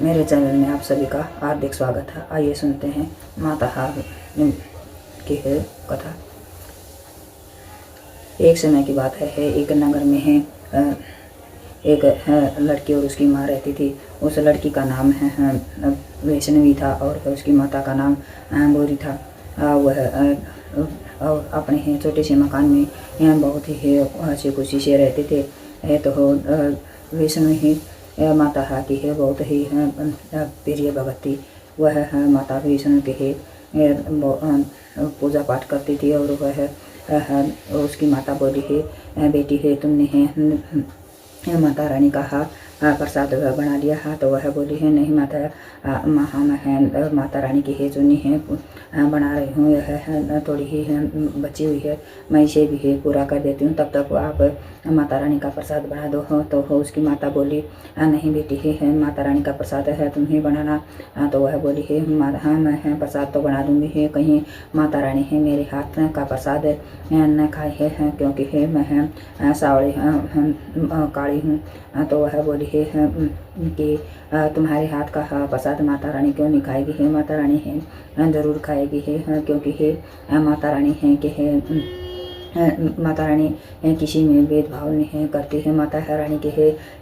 मेरे चैनल में आप सभी का हार्दिक स्वागत है। आइए सुनते हैं माता हार की है कथा। एक समय की बात है एक नगर में है एक लड़की और उसकी माँ रहती थी। उस लड़की का नाम है वैष्णवी था और उसकी माता का नाम बोरी था। वह अपने छोटे से मकान में बहुत ही हंसी खुशी से रहते थे। तो वैष्णवी माता की है बहुत ही प्रिय भगत थी। वह माता वैष्णो के है पूजा पाठ करती थी और वह उसकी माता बोली है, बेटी है तुमने है माता रानी का प्रसाद बना लिया है। तो वह बोली है, नहीं माता मैं माता रानी की है चुनी है बना रही हूँ। यह थोड़ी ही बची हुई है, मैं इसे भी है पूरा कर देती हूँ, तब तक आप माता रानी का प्रसाद बना दो। तो उसकी माता बोली, नहीं बेटी है माता रानी का प्रसाद है तुम ही बनाना। तो वह बोली है, हाँ मैं प्रसाद तो बना दूँगी है, कहीं माता रानी है मेरे हाथ का प्रसाद न खाए है, क्योंकि है मैं सावड़ी काली हूँ। तो वह बोली है कि तुम्हारे हाथ का प्रसाद माता रानी क्यों नहीं खाएगी है, माता रानी है ज़रूर खाएगी है, क्योंकि है माता रानी है कि है माता रानी किसी में भेदभाव नहीं करती है। माता रानी के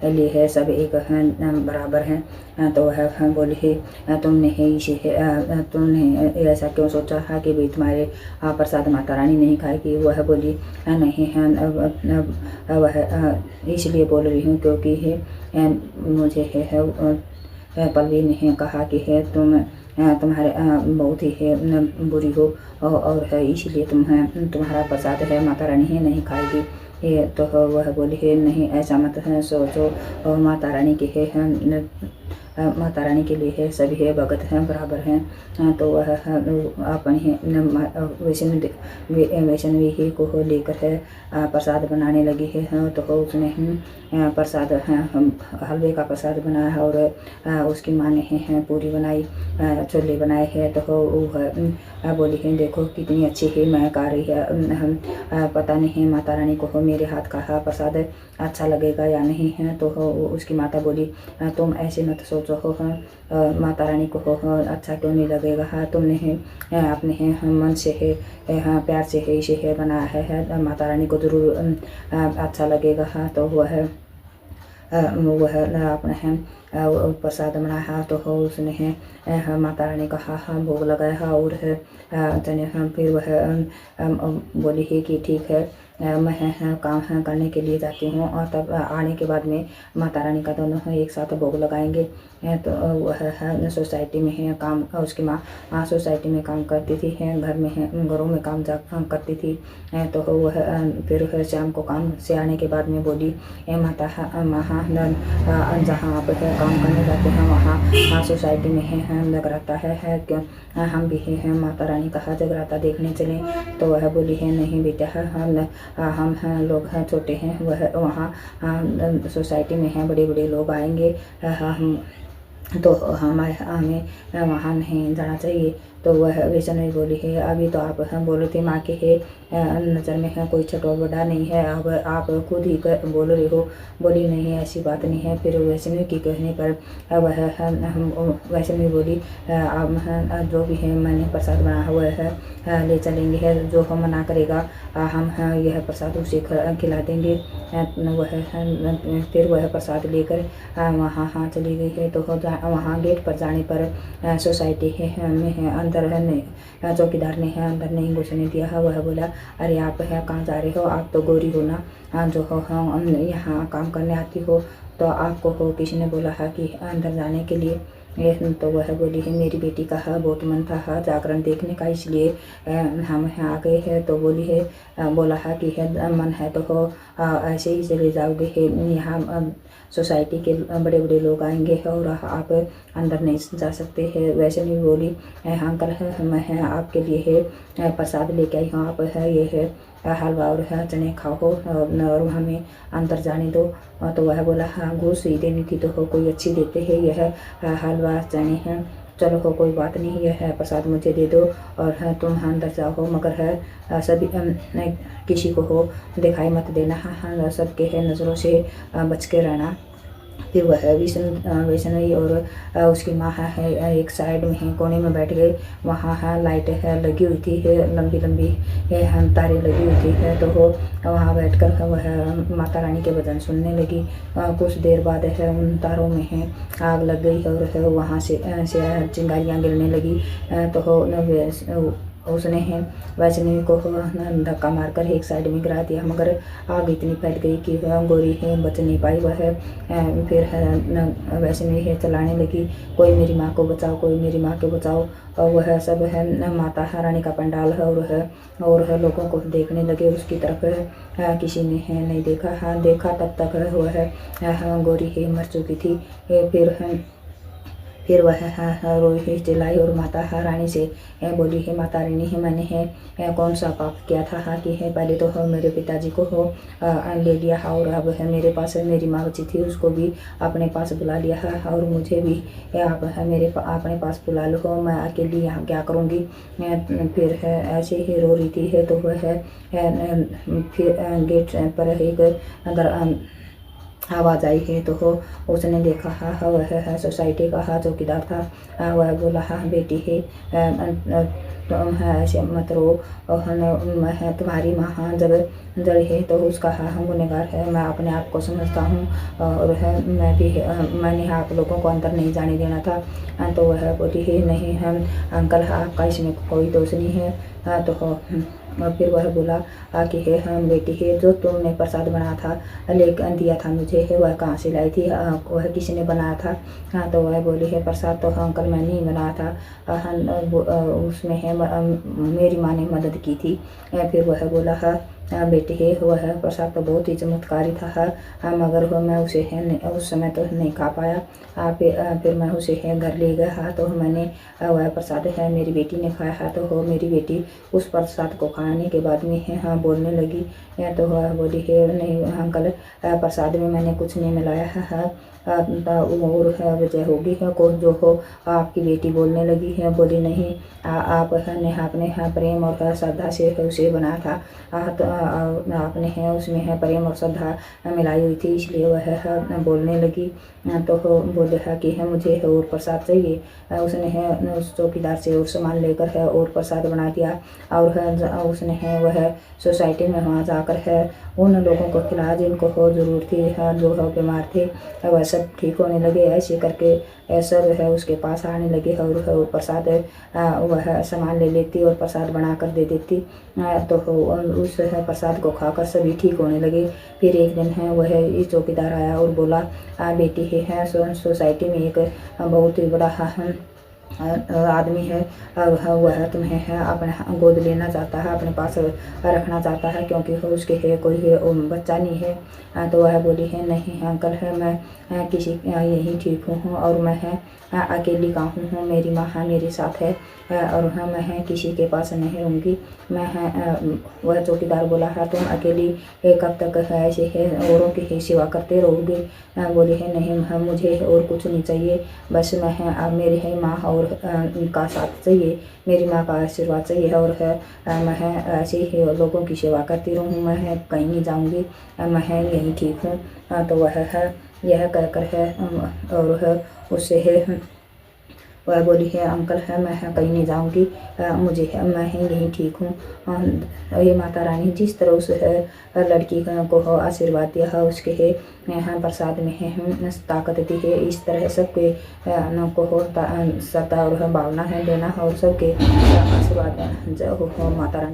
लिए है सब एक बराबर हैं। तो वह बोली है, तुमने है इसे तुमने ऐसा क्यों सोचा है कि भाई तुम्हारे प्रसाद माता रानी नहीं खाएगी। वह बोली, नहीं है वह इसलिए बोल रही हूँ क्योंकि है मुझे है पल्लवी ने कहा कि है तुम्हारे बहुत ही है बुरी हो और है इसलिए तुम्हारा प्रसाद है माता रानी ही नहीं खाएगी। ये तो वह बोली है, नहीं ऐसा मत है सोचो, माता रानी के है माता रानी के लिए है सभी है भगत हैं बराबर हैं। तो वह अपनी वैष्णवी ही को लेकर है प्रसाद बनाने लगी है। तो उसने प्रसाद हलवे का प्रसाद बनाया और उसकी माँ ने है पूरी बनाई, छोले बनाए हैं। तो वह बोली है, देखो कितनी अच्छी है महक आ रही है, पता नहीं माता रानी को मेरे हाथ का प्रसाद अच्छा लगेगा या नहीं है। तो उसकी माता बोली, तुम ऐसे मत सोचो हो माता रानी को अच्छा क्यों नहीं लगेगा, तुमने अपने मन से है प्यार से है इसे है बनाया है, माता रानी को ज़रूर अच्छा लगेगा। तो वह अपना है प्रसाद बनाया। तो उसने है माता रानी का भोग लगाया और फिर वह बोली है कि ठीक है मैं काम करने के लिए जाती हूँ और तब आने के बाद में माता रानी का दोनों एक साथ भोग लगाएंगे। तो वह सोसाइटी में है काम, उसकी माँ सोसाइटी में काम करती थी, घर में है घरों में काम करती थी। तो वह फिर शाम को काम से आने के बाद में बोली, माता जहाँ आप काम करने जाते हैं वहाँ सोसाइटी में है जगराता है क्यों हम भी हैं माता रानी का जगराता देखने चलें। तो वह बोली है, नहीं बेटा हम लोग हैं छोटे हैं, वह वहाँ सोसाइटी में हैं बड़े बड़े लोग आएंगे, हम तो हमें वहाँ नहीं जाना चाहिए। तो वह वैष्णवी बोली है, अभी तो आप हम बोल रहे थे माँ के है नज़र में है कोई छोटा बड़ा नहीं है, अब आप खुद ही बोल रहे हो। बोली नहीं ऐसी बात नहीं है। फिर वैष्णवी की कहने पर वह वैष्णवी बोली, आप जो भी है मैंने प्रसाद बनाया हुआ है ले चलेंगे है, जो हम मना करेगा हम यह प्रसाद उसे खिला देंगे। फिर वह प्रसाद लेकर वहाँ चली गई है। तो वहाँ गेट पर जाने पर सोसाइटी में अंदर है चौकीदार ने है अंदर नहीं घुसने दिया है। वह बोला, अरे आप है कहाँ जा रहे हो, आप तो गोरी हो ना, जो हो हम यहाँ काम करने आती हो, तो आपको हो किसी ने बोला है कि अंदर जाने के लिए। तो वह बोली है, मेरी बेटी का बहुत मन था जागरण देखने का, इसलिए हम यहाँ आ गए हैं। तो बोली है बोला है कि है मन है तो हो ऐसे ही चले जाओगे है, यहाँ सोसाइटी के बड़े बड़े लोग आएंगे और आप अंदर नहीं जा सकते हैं। वैसे नहीं बोली, अंकल है मैं है आपके लिए है प्रसाद लेके आई हूँ, आप है ये है हलवा और है चने खाओ और हमें अंदर जाने दो। तो वह बोला, हाँ घूस ही देनी थी तो हो कोई अच्छी देते हैं, यह हलवा चने हैं, चलो हो कोई बात नहीं, यह है प्रसाद मुझे दे दो और है तुम अंदर जाओ, मगर है सभी किसी को हो दिखाई मत देना, हाँ सबके है नज़रों से बच के रहना। फिर वह वैष्णवी और उसकी माँ है एक साइड में है, कोने में बैठ गए। वहाँ है लाइट है लगी हुई थी, है लंबी लंबी है तारें लगी हुई थी, है तो वो वहाँ बैठकर वह माता रानी के भजन सुनने लगी। कुछ देर बाद है उन तारों में है आग लग गई और है वहाँ से चिंगारियाँ गिरने लगी। तो उसने है वैष्णवी को धक्का मारकर एक साइड में गिरा दिया, मगर आग इतनी फैल गई कि वह गोरी है बच नहीं पाई। वह फिर है वैष्णवी है चलाने लगी, कोई मेरी माँ को बचाओ, कोई मेरी माँ को बचाओ। और वह सब है माता रानी का पंडाल है और है लोगों को देखने लगे उसकी तरफ है। किसी ने है नहीं देखा, हाँ देखा तब तक है वह गोरी है मर चुकी थी। फिर वह रोई चिल्लाई और माता रानी से बोली, है माता रानी है मैंने है कौन सा पाप किया था कि है पहले तो मेरे पिताजी को ले लिया और अब है मेरे पास मेरी माँ बची थी उसको भी अपने पास बुला लिया है और मुझे भी आप अपने पास बुला लो, मैं अकेली यहाँ क्या करूँगी। फिर है ऐसे ही रो रही थी है तो वह फिर गेट पर एक अंदर आवाज़ आई है तो उसने देखा वह सोसाइटी का चौकीदार था। वह बोला बेटी है तुम है ऐसे मत रो, मैं तुम्हारी माँ जब जड़ी है तो उसका गुनहगार है, मैं अपने आप को समझता हूँ और है मैंने आप लोगों को अंदर नहीं जाने देना था। तो वह बोली है नहीं हम अंकल आपका इसमें कोई दोष नहीं है। तो और फिर वह बोला कि हे हम बेटी है जो तुमने प्रसाद बनाया था लेकर दिया था मुझे है वह कहाँ से लाई थी, वह किसी ने बनाया था। हाँ तो वह बोली है प्रसाद तो अंकल मैंने ही बनाया था, उसमें है मेरी माँ ने मदद की थी। फिर वह बोला बेटी है वह प्रसाद तो बहुत ही चमत्कारी था, मगर मैं उसे है उस समय तो नहीं खा पाया। फिर मैं उसे है घर ले गया तो मैंने वह प्रसाद है मेरी बेटी ने खाया तो मेरी बेटी उस प्रसाद को खाने के बाद में है बोलने लगी। तो वह बोली है नहीं अंकल प्रसाद में मैंने कुछ नहीं मिलाया है और वजह होगी को जो हो आपकी बेटी बोलने लगी है। बोली नहीं आपने प्रेम और श्रद्धा से उसे बनाया था, तो आपने है उसमें है प्रेम और श्रद्धा मिलाई हुई थी इसलिए वह बोलने लगी। तो बोले कि है मुझे और प्रसाद चाहिए। उसने है उस चौकीदार से और सामान लेकर है और प्रसाद बना दिया और उसने है वह सोसाइटी में वहाँ जाकर है उन लोगों को खिलाया जिनको हो जरूरत थी, जो बीमार थे वह सब ठीक होने लगे। ऐसे करके सब है उसके पास आने लगे और प्रसाद वह सामान ले लेती और प्रसाद बना कर दे देती। तो उस प्रसाद को खाकर सभी ठीक होने लगे। फिर एक दिन है वह इस चौकीदार आया और बोला बेटी है सोसाइटी में एक बहुत ही बड़ा आदमी है वह तुम्हें है अपने गोद लेना चाहता है, अपने पास रखना चाहता है क्योंकि उसके है कोई बच्चा नहीं है। तो वह बोली है नहीं अंकल है मैं किसी यही ठीक हूँ और मैं है अकेली गाँव हूँ, मेरी माँ मेरे साथ है और मैं किसी के पास नहीं रहूँगी। मैं वह चौकीदार बोला तुम अकेली कब तक ऐसे है औरों की सेवा करते रहोगे। बोली है नहीं मुझे और कुछ नहीं चाहिए, बस मैं अब मेरी है माँ और उनका साथ चाहिए, मेरी माँ का आशीर्वाद चाहिए और मैं ऐसे ही लोगों की सेवा करती रहूँ, मैं कहीं नहीं जाऊँगी, मैं यहीं ठीक हूँ। तो वह यह कहकर है और उससे है वह बोली है अंकल है मैं कहीं नहीं जाऊँगी, मुझे मैं यहीं ठीक हूँ। ये माता रानी जिस तरह उस लड़की को आशीर्वाद दिया उसके है प्रसाद में है ताकत दी है, इस तरह सबके को हो श्रद्धा और भावना है देना और सबके आशीर्वाद हो माता रानी।